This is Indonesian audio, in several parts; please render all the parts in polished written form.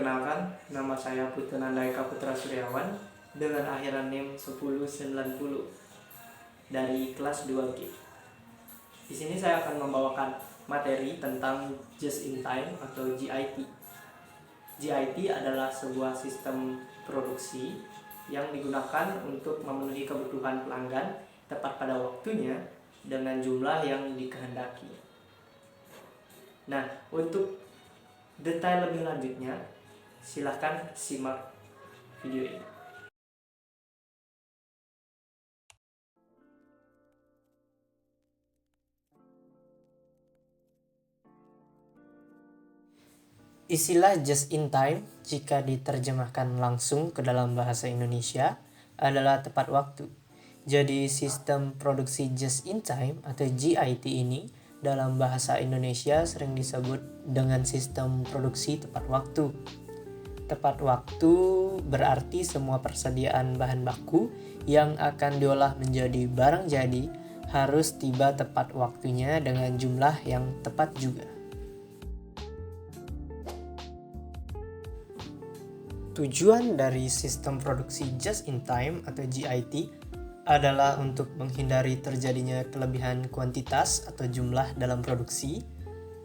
Perkenalkan, nama saya Putu Nandayaka Putra Suryawan dengan akhiran NIM 1090 dari kelas 2G. Di sini saya akan membawakan materi tentang Just in Time atau JIT. JIT adalah sebuah sistem produksi yang digunakan untuk memenuhi kebutuhan pelanggan tepat pada waktunya dengan jumlah yang dikehendaki. Nah, untuk detail lebih lanjutnya, silahkan simak video ini. Istilah just in time jika diterjemahkan langsung ke dalam bahasa Indonesia adalah tepat waktu. Jadi sistem produksi just in time atau JIT ini dalam bahasa Indonesia sering disebut dengan sistem produksi tepat waktu. Tepat waktu berarti semua persediaan bahan baku yang akan diolah menjadi barang jadi harus tiba tepat waktunya dengan jumlah yang tepat juga. Tujuan dari sistem produksi just in time atau JIT adalah untuk menghindari terjadinya kelebihan kuantitas atau jumlah dalam produksi,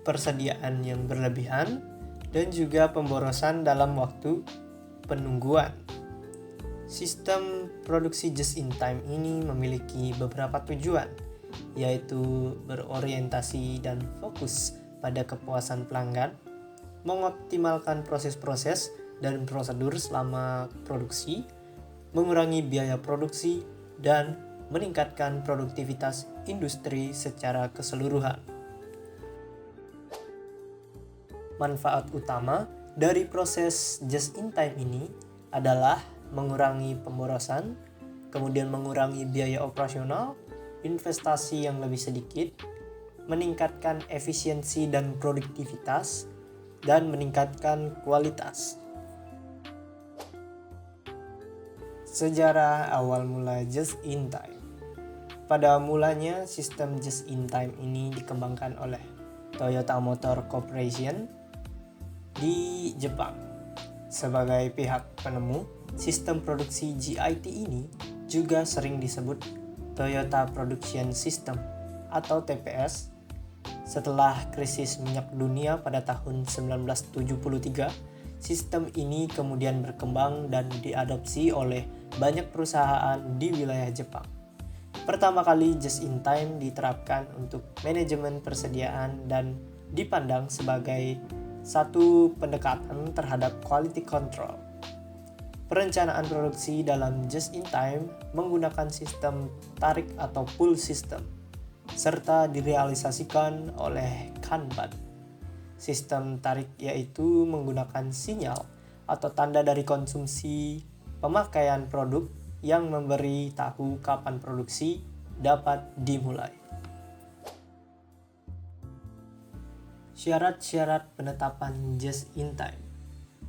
persediaan yang berlebihan, dan juga pemborosan dalam waktu penungguan. Sistem produksi just in time ini memiliki beberapa tujuan, yaitu berorientasi dan fokus pada kepuasan pelanggan, mengoptimalkan proses-proses dan prosedur selama produksi, mengurangi biaya produksi, dan meningkatkan produktivitas industri secara keseluruhan. Manfaat utama dari proses just in time ini adalah mengurangi pemborosan, kemudian mengurangi biaya operasional, investasi yang lebih sedikit, meningkatkan efisiensi dan produktivitas, dan meningkatkan kualitas. Sejarah awal mula just in time. Pada mulanya sistem just in time ini dikembangkan oleh Toyota Motor Corporation di Jepang. Sebagai pihak penemu, sistem produksi JIT ini juga sering disebut Toyota Production System atau TPS. Setelah krisis minyak dunia pada tahun 1973, sistem ini kemudian berkembang dan diadopsi oleh banyak perusahaan di wilayah Jepang. Pertama kali just in time diterapkan untuk manajemen persediaan dan dipandang sebagai satu pendekatan terhadap quality control. Perencanaan produksi dalam just in time menggunakan sistem tarik atau pull system serta direalisasikan oleh Kanban. Sistem tarik yaitu menggunakan sinyal atau tanda dari konsumsi pemakaian produk yang memberi tahu kapan produksi dapat dimulai. Syarat-syarat penetapan just in time.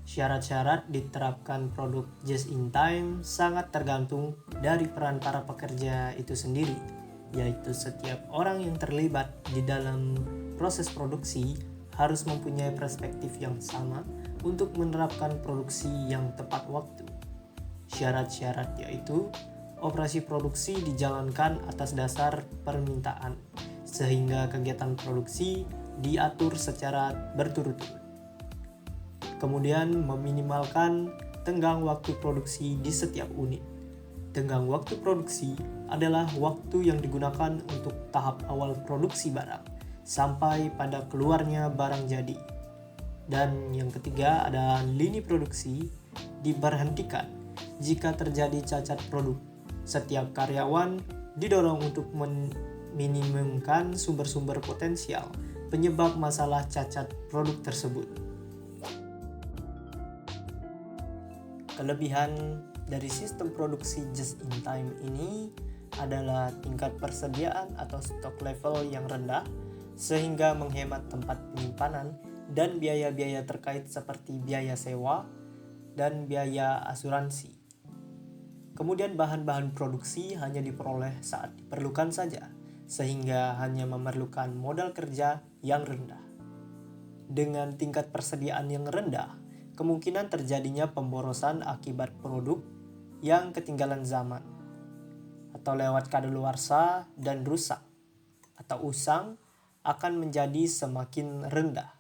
Syarat-syarat diterapkan produk just in time sangat tergantung dari peran para pekerja itu sendiri, yaitu setiap orang yang terlibat di dalam proses produksi harus mempunyai perspektif yang sama untuk menerapkan produksi yang tepat waktu. Syarat-syarat yaitu operasi produksi dijalankan atas dasar permintaan, sehingga kegiatan produksi diatur secara berturut-turut. Kemudian meminimalkan tenggang waktu produksi di setiap unit. Tenggang waktu produksi adalah waktu yang digunakan untuk tahap awal produksi barang sampai pada keluarnya barang jadi. Dan yang ketiga ada lini produksi diberhentikan jika terjadi cacat produk. Setiap karyawan didorong untuk meminimumkan sumber-sumber potensial penyebab masalah cacat produk tersebut. Kelebihan dari sistem produksi just in time ini adalah tingkat persediaan atau stok level yang rendah sehingga menghemat tempat penyimpanan dan biaya-biaya terkait seperti biaya sewa dan biaya asuransi. Kemudian bahan-bahan produksi hanya diperoleh saat diperlukan saja, sehingga hanya memerlukan modal kerja yang rendah. Dengan tingkat persediaan yang rendah, kemungkinan terjadinya pemborosan akibat produk yang ketinggalan zaman atau lewat kadaluarsa dan rusak atau usang akan menjadi semakin rendah.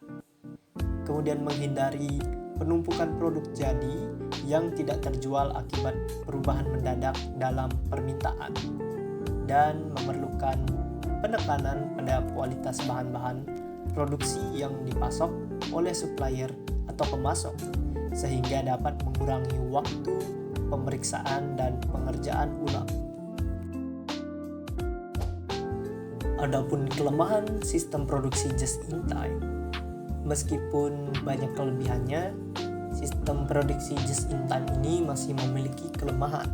Kemudian menghindari penumpukan produk jadi yang tidak terjual akibat perubahan mendadak dalam permintaan dan memerlukan penekanan pada kualitas bahan-bahan produksi yang dipasok oleh supplier atau pemasok sehingga dapat mengurangi waktu pemeriksaan dan pengerjaan ulang. Adapun kelemahan sistem produksi just in time, meskipun banyak kelebihannya, sistem produksi just in time ini masih memiliki kelemahan,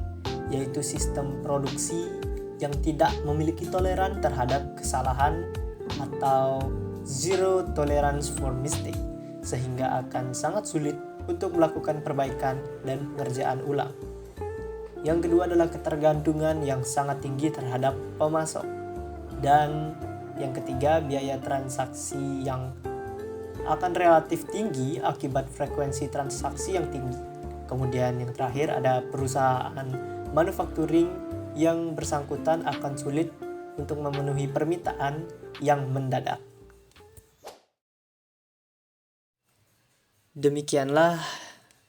yaitu sistem produksi yang tidak memiliki toleran terhadap kesalahan atau zero tolerance for mistake, sehingga akan sangat sulit untuk melakukan perbaikan dan pengerjaan ulang. Yang kedua adalah ketergantungan yang sangat tinggi terhadap pemasok. Dan yang ketiga, biaya transaksi yang akan relatif tinggi akibat frekuensi transaksi yang tinggi. Kemudian yang terakhir ada perusahaan manufacturing yang bersangkutan akan sulit untuk memenuhi permintaan yang mendadak. Demikianlah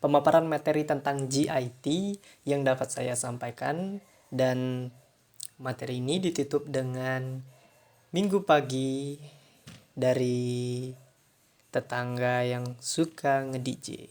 pemaparan materi tentang GIT yang dapat saya sampaikan, dan materi ini ditutup dengan Minggu pagi dari tetangga yang suka nge-DJ.